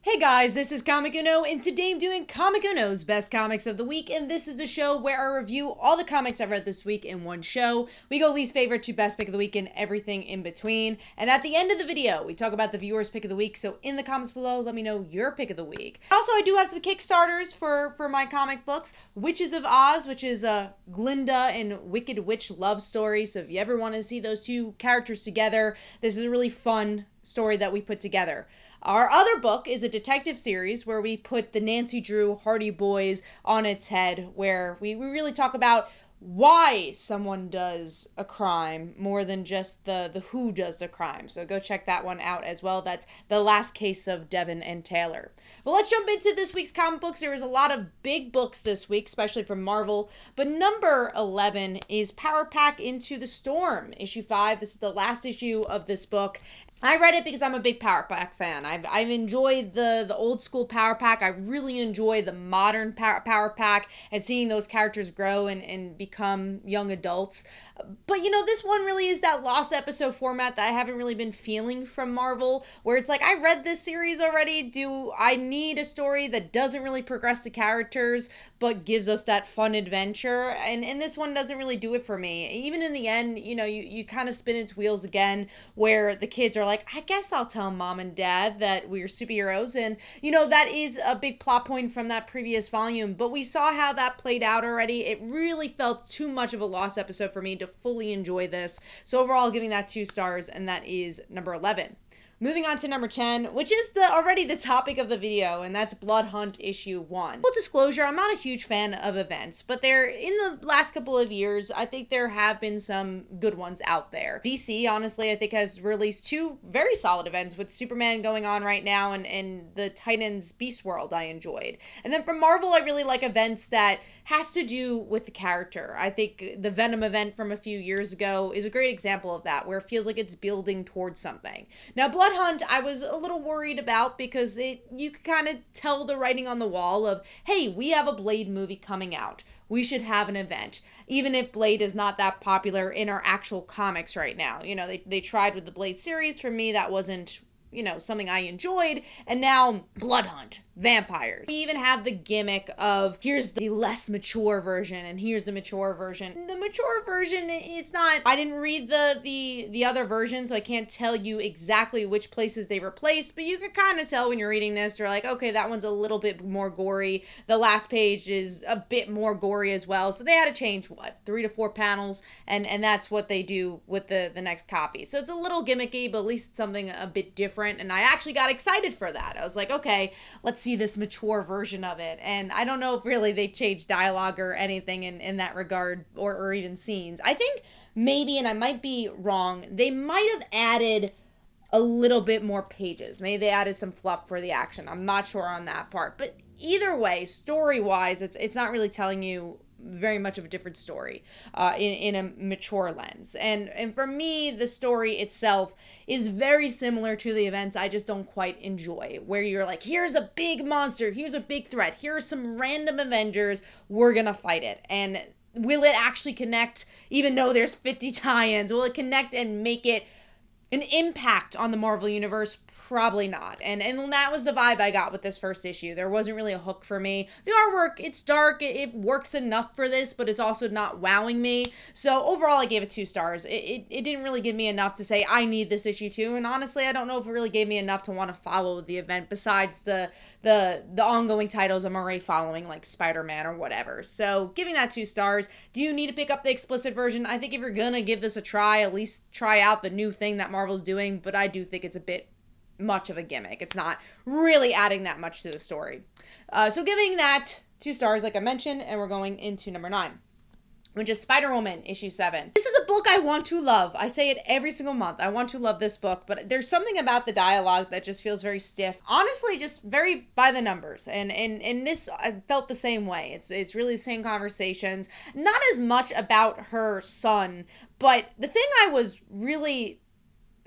Hey guys, this is Comic Uno, and today I'm doing Comic Uno's Best Comics of the Week, and this is the show where I review all the comics I've read this week in one show. We go least favorite to best pick of the week and everything in between. And at the end of the video, we talk about the viewer's pick of the week, so in the comments below, let me know your pick of the week. Also, I do have some Kickstarters for my comic books. Witches of Oz, which is a Glinda and Wicked Witch love story, so if you ever want to see those two characters together, this is a really fun story that we put together. Our other book is a detective series where we put the Nancy Drew Hardy Boys on its head, where we really talk about why someone does a crime more than just the who does the crime. So go check that one out as well. That's The Last Case of Deven and Taylor. But let's jump into this week's comic books. There was a lot of big books this week, especially from Marvel. But number 11 is Power Pack Into the Storm, issue 5. This is the last issue of this book. I read it because I'm a big Power Pack fan. I've enjoyed the old school Power Pack. I really enjoy the modern Power Pack and seeing those characters grow and become young adults. But, you know, this one really is that lost episode format that I haven't really been feeling from Marvel, where it's like, I read this series already. Do I need a story that doesn't really progress the characters, but gives us that fun adventure? And this one doesn't really do it for me. Even in the end, you know, you kind of spin its wheels again, where the kids are like, I guess I'll tell mom and dad that we're superheroes. And, you know, that is a big plot point from that previous volume, but we saw how that played out already. It really felt too much of a lost episode for me to fully enjoy this. So overall, giving that 2 stars, and that is number 11. Moving on to number 10, which is already the topic of the video, and that's Blood Hunt issue 1. Full disclosure, I'm not a huge fan of events, but in the last couple of years, I think there have been some good ones out there. DC, honestly, I think has released 2 very solid events with Superman going on right now and the Titans Beast World I enjoyed. And then from Marvel, I really like events that has to do with the character. I think the Venom event from a few years ago is a great example of that, where it feels like it's building towards something. Now, Blood Hunt, I was a little worried about because you could kind of tell the writing on the wall of, hey, we have a Blade movie coming out. We should have an event. Even if Blade is not that popular in our actual comics right now. You know, they tried with the Blade series. For me, that wasn't, you know, something I enjoyed. And now Blood Hunt, vampires. We even have the gimmick of, here's the less mature version and here's the mature version. The mature version, it's not, I didn't read the other version, so I can't tell you exactly which places they replaced, but you can kind of tell when you're reading this. You're like, okay, that one's a little bit more gory. The last page is a bit more gory as well. So they had to change, 3 to 4 panels, and that's what they do with the next copy. So it's a little gimmicky, but at least it's something a bit different, and I actually got excited for that. I was like, okay, let's see this mature version of it. And I don't know if really they changed dialogue or anything in that regard, or even scenes. I think maybe, and I might be wrong, they might have added a little bit more pages. Maybe they added some fluff for the action. I'm not sure on that part. But either way, story-wise, it's not really telling you very much of a different story in a mature lens. And for me, the story itself is very similar to the events I just don't quite enjoy, where you're like, here's a big monster, here's a big threat, here are some random Avengers, we're gonna fight it. And will it actually connect, even though there's 50 tie-ins? Will it connect and make it an impact on the Marvel Universe? Probably not. And that was the vibe I got with this first issue. There wasn't really a hook for me. The artwork, it's dark. It works enough for this, but it's also not wowing me. So overall, I gave it 2 stars. It didn't really give me enough to say, I need this issue too. And honestly, I don't know if it really gave me enough to want to follow the event besides the ongoing titles I'm already following, like Spider-Man or whatever. So giving that 2 stars. Do you need to pick up the explicit version? I think if you're gonna give this a try, at least try out the new thing that Marvel's doing, but I do think it's a bit much of a gimmick. It's not really adding that much to the story. So giving that 2 stars, like I mentioned, and we're going into number 9, which is Spiderwoman, issue 7. This is a book I want to love. I say it every single month. I want to love this book, but there's something about the dialogue that just feels very stiff. Honestly, just very by the numbers. And this, I felt the same way. It's really the same conversations. Not as much about her son, but the thing I was really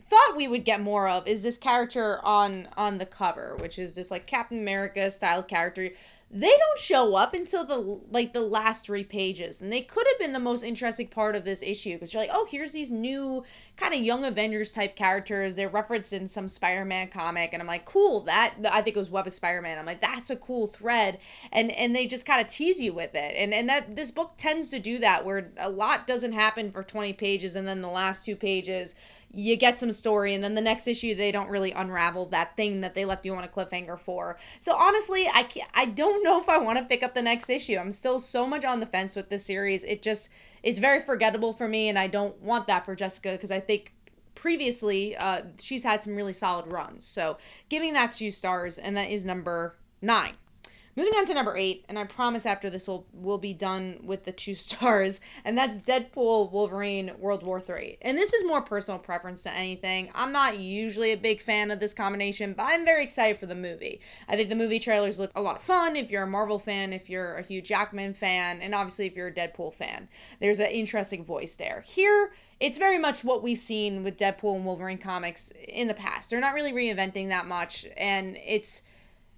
thought we would get more of is this character on the cover, which is this like Captain America style character. they don't show up until the last 3 pages, and they could have been the most interesting part of this issue, because you're like, oh, here's these new kind of young Avengers type characters. They're referenced in some Spider-Man comic, and I'm like, cool, that, I think it was Web of Spider-Man. I'm like, that's a cool thread, and they just kind of tease you with it, and that this book tends to do that, where a lot doesn't happen for 20 pages, and then the last 2 pages you get some story, and then the next issue they don't really unravel that thing that they left you on a cliffhanger for. So honestly, I don't know if I want to pick up the next issue. I'm still so much on the fence with this series. It's very forgettable for me, and I don't want that for Jessica, because I think previously she's had some really solid runs. So giving that 2 stars, and that is number 9. Moving on to number 8, and I promise after this we'll be done with the 2 stars, and that's Deadpool Wolverine World War III. And this is more personal preference to anything. I'm not usually a big fan of this combination, but I'm very excited for the movie. I think the movie trailers look a lot of fun if you're a Marvel fan, if you're a Hugh Jackman fan, and obviously if you're a Deadpool fan. There's an interesting voice there. Here, it's very much what we've seen with Deadpool and Wolverine comics in the past. They're not really reinventing that much, and it's...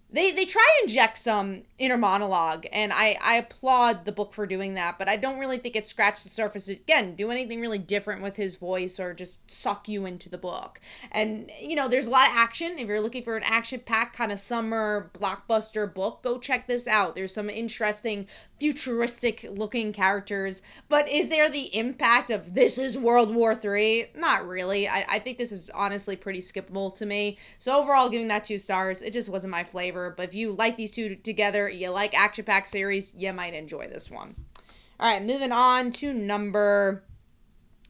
They try to inject some inner monologue, and I applaud the book for doing that, but I don't really think it scratched the surface, again, do anything really different with his voice or just suck you into the book. And, there's a lot of action. If you're looking for an action-packed kind of summer blockbuster book, go check this out. There's some interesting futuristic-looking characters, but is there the impact of this is World War III? Not really. I think this is honestly pretty skippable to me. So overall, giving that 2 stars, it just wasn't my flavor. But if you like these two together, you like action-packed series, you might enjoy this one. All right, moving on to number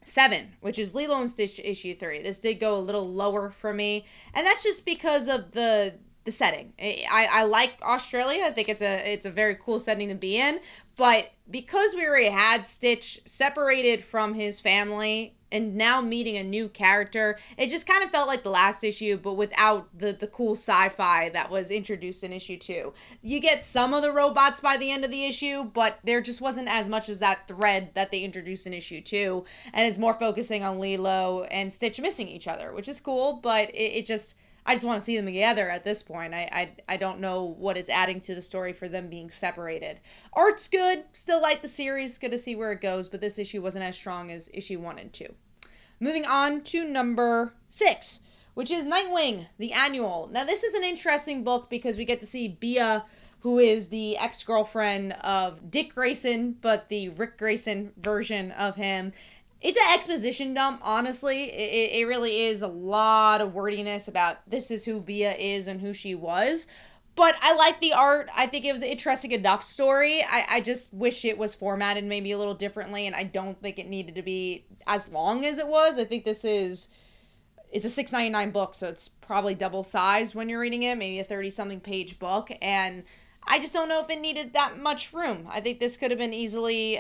7, which is Lilo and Stitch issue 3. This did go a little lower for me, and that's just because of the setting. I like Australia. I think it's a very cool setting to be in, but because we already had Stitch separated from his family and now meeting a new character, it just kind of felt like the last issue, but without the cool sci-fi that was introduced in issue 2. You get some of the robots by the end of the issue, but there just wasn't as much as that thread that they introduced in issue 2, and it's more focusing on Lilo and Stitch missing each other, which is cool, but I just want to see them together at this point. I don't know what it's adding to the story for them being separated. Art's good. Still like the series. Good to see where it goes. But this issue wasn't as strong as issue 1 and 2. Moving on to number 6, which is Nightwing, the Annual. Now, this is an interesting book because we get to see Bea, who is the ex-girlfriend of Dick Grayson, but the Rick Grayson version of him. It's an exposition dump, honestly. It really is a lot of wordiness about this is who Bea is and who she was. But I like the art. I think it was an interesting enough story. I just wish it was formatted maybe a little differently, and I don't think it needed to be as long as it was. I think it's a $6.99 book, so it's probably double sized when you're reading it, maybe a 30-something page book, and I just don't know if it needed that much room. I think this could have been easily,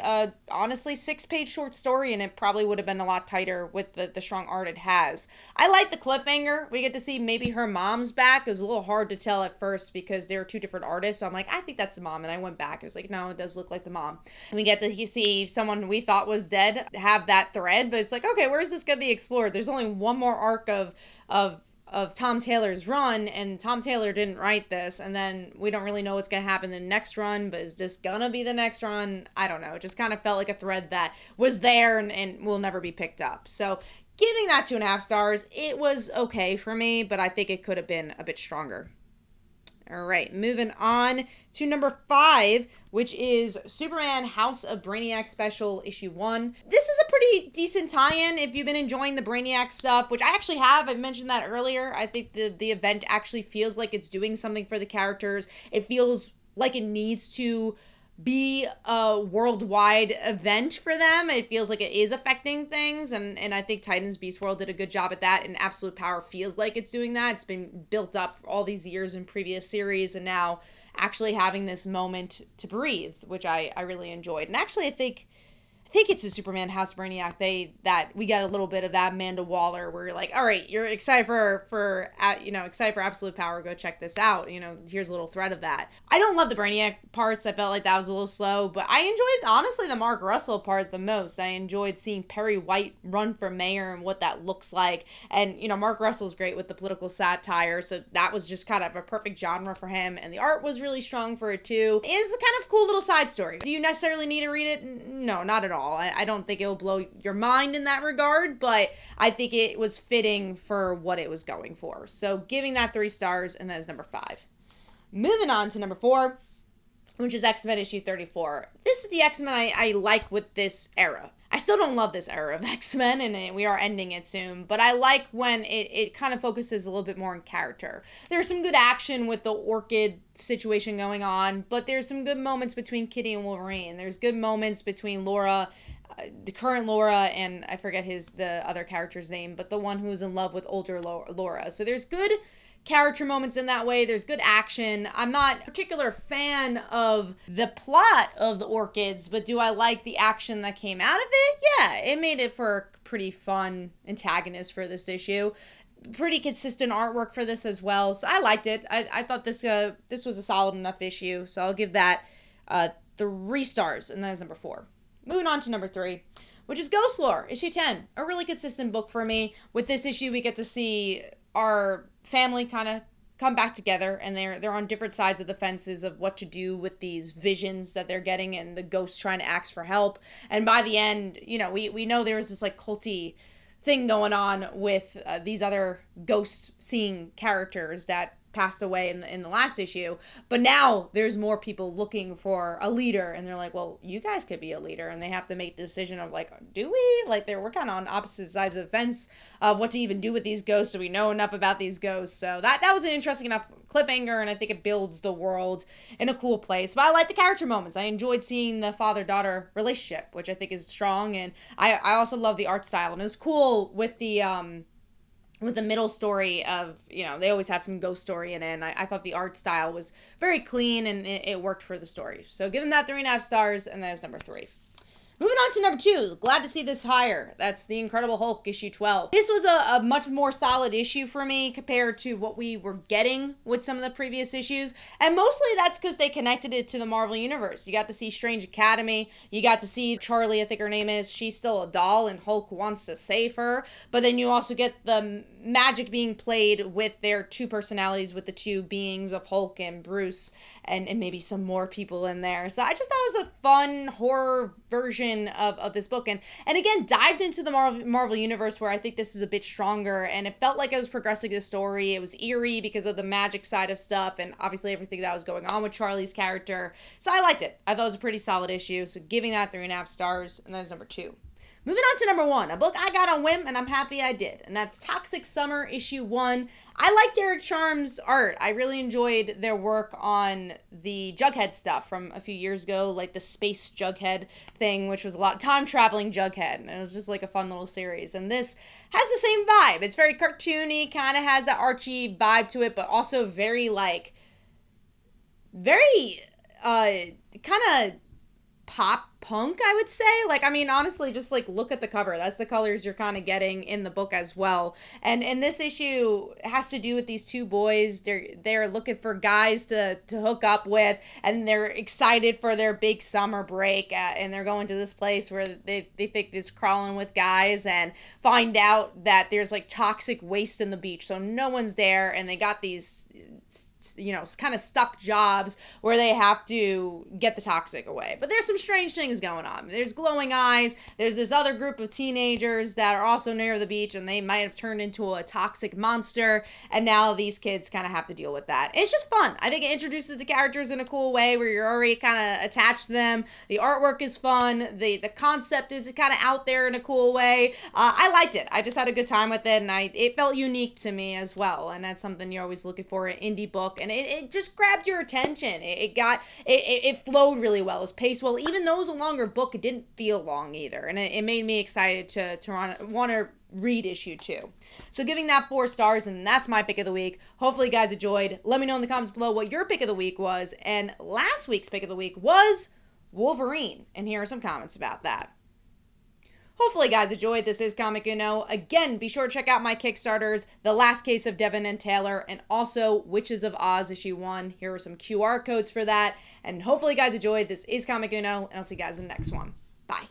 honestly, 6-page short story, and it probably would have been a lot tighter with the strong art it has. I like the cliffhanger. We get to see maybe her mom's back. It was a little hard to tell at first because they were 2 different artists. So I'm like, I think that's the mom. And I went back. It was like, no, it does look like the mom. And we get to see someone we thought was dead have that thread. But it's like, okay, where is this going to be explored? There's only one more arc of Tom Taylor's run, and Tom Taylor didn't write this, and then we don't really know what's going to happen in the next run, but is this gonna be the next run? I don't know. It just kind of felt like a thread that was there and will never be picked up. So giving that 2.5 stars, it was okay for me, but I think it could have been a bit stronger. All right, moving on to number 5, which is Superman House of Brainiac Special Issue 1. This is a pretty decent tie-in if you've been enjoying the Brainiac stuff, which I actually have. I mentioned that earlier. I think the event actually feels like it's doing something for the characters. It feels like it needs to be a worldwide event for them. It feels like it is affecting things, and I think Titans Beast World did a good job at that, and Absolute Power feels like it's doing that. It's been built up all these years in previous series, and now actually having this moment to breathe, which I really enjoyed. And actually, I think I think it's a Superman House Brainiac. We got a little bit of that Amanda Waller where you're like, all right, you're excited for excited for absolute power. Go check this out. Here's a little thread of that. I don't love the Brainiac parts. I felt like that was a little slow, but I enjoyed honestly the Mark Russell part the most. I enjoyed seeing Perry White run for mayor and what that looks like. And Mark Russell's great with the political satire, so that was just kind of a perfect genre for him. And the art was really strong for it too. It's a kind of cool little side story. Do you necessarily need to read it? No, not at all. I don't think it will blow your mind in that regard, but I think it was fitting for what it was going for. So giving that 3 stars, and that is number 5. Moving on to number 4, which is X-Men issue 34. This is the X-Men I like with this era. I still don't love this era of X-Men, and we are ending it soon, but I like when it kind of focuses a little bit more on character. There's some good action with the Orchid situation going on, but there's some good moments between Kitty and Wolverine. There's good moments between Laura, the current Laura, and I forget the other character's name, but the one who is in love with older Laura. So there's good character moments in that way. There's good action. I'm not a particular fan of the plot of the Orchids, but do I like the action that came out of it? Yeah, it made it for a pretty fun antagonist for this issue. Pretty consistent artwork for this as well, so I liked it. I thought this was a solid enough issue, so I'll give that 3 stars, and that is number 4. Moving on to number 3, which is Ghostlore, issue 10. A really consistent book for me. With this issue, we get to see our family kind of come back together, and they're on different sides of the fences of what to do with these visions that they're getting and the ghosts trying to ask for help. And by the end, we know there's this like culty thing going on with these other ghost seeing characters that passed away in the last issue, but now there's more people looking for a leader, and they're like, well, you guys could be a leader, and they have to make the decision of like, do we? Like, we're kind of on opposite sides of the fence of what to even do with these ghosts. Do we know enough about these ghosts? So that was an interesting enough cliffhanger, and I think it builds the world in a cool place. But I like the character moments. I enjoyed seeing the father-daughter relationship, which I think is strong, and I also love the art style, and it was cool with the middle story of, they always have some ghost story in it, and I thought the art style was very clean, and it worked for the story. So giving that 3.5 stars, and that is number 3. Moving on to number 2, glad to see this higher. That's The Incredible Hulk, issue 12. This was a much more solid issue for me compared to what we were getting with some of the previous issues. And mostly that's because they connected it to the Marvel Universe. You got to see Strange Academy. You got to see Charlie, I think her name is. She's still a doll, and Hulk wants to save her. But then you also get the magic being played with their 2 personalities, with the 2 beings of Hulk and Bruce, and maybe some more people in there. So I just thought it was a fun horror version of this book, and again dived into the Marvel Universe, where I think this is a bit stronger, and it felt like I was progressing the story. It was eerie because of the magic side of stuff, and obviously everything that was going on with Charlie's character. So I liked it. I thought it was a pretty solid issue, so giving that 3.5 stars, and that is number 2. Moving on to number 1, a book I got on whim, and I'm happy I did, and that's Toxic Summer, issue 1. I liked Eric Charm's art. I really enjoyed their work on the Jughead stuff from a few years ago, like the space Jughead thing, which was a lot of time-traveling Jughead, and it was just like a fun little series. And this has the same vibe. It's very cartoony, kind of has that Archie vibe to it, but also very kind of pop punk, I would say. Like, I mean, honestly, just like look at the cover. That's the colors you're kind of getting in the book as well. And this issue has to do with these 2 boys. They're looking for guys to hook up with, and they're excited for their big summer break, and they're going to this place where they think it's crawling with guys, and find out that there's like toxic waste in the beach, so no one's there, and they got these kind of stuck jobs where they have to get the toxic away. But there's some strange things going on. There's glowing eyes. There's this other group of teenagers that are also near the beach, and they might have turned into a toxic monster, and now these kids kind of have to deal with that. It's just fun. I think it introduces the characters in a cool way where you're already kind of attached to them. The artwork is fun. The concept is kind of out there in a cool way. I liked it. I just had a good time with it, and it felt unique to me as well, and that's something you're always looking for in an indie book, and it just grabbed your attention. It flowed really well. It was paced well. Even though it was a longer book, it didn't feel long either, and it made me excited to want to read issue 2. So giving that 4 stars, and that's my pick of the week. Hopefully you guys enjoyed. Let me know in the comments below what your pick of the week was, and last week's pick of the week was Wolverine, and here are some comments about that. Hopefully, guys, enjoyed. This is Comic Uno. Again, be sure to check out my Kickstarters, The Last Case of Deven and Taylor, and also Witches of Oz issue 1. Here are some QR codes for that. And hopefully, guys, enjoyed. This is Comic Uno, and I'll see you guys in the next one. Bye.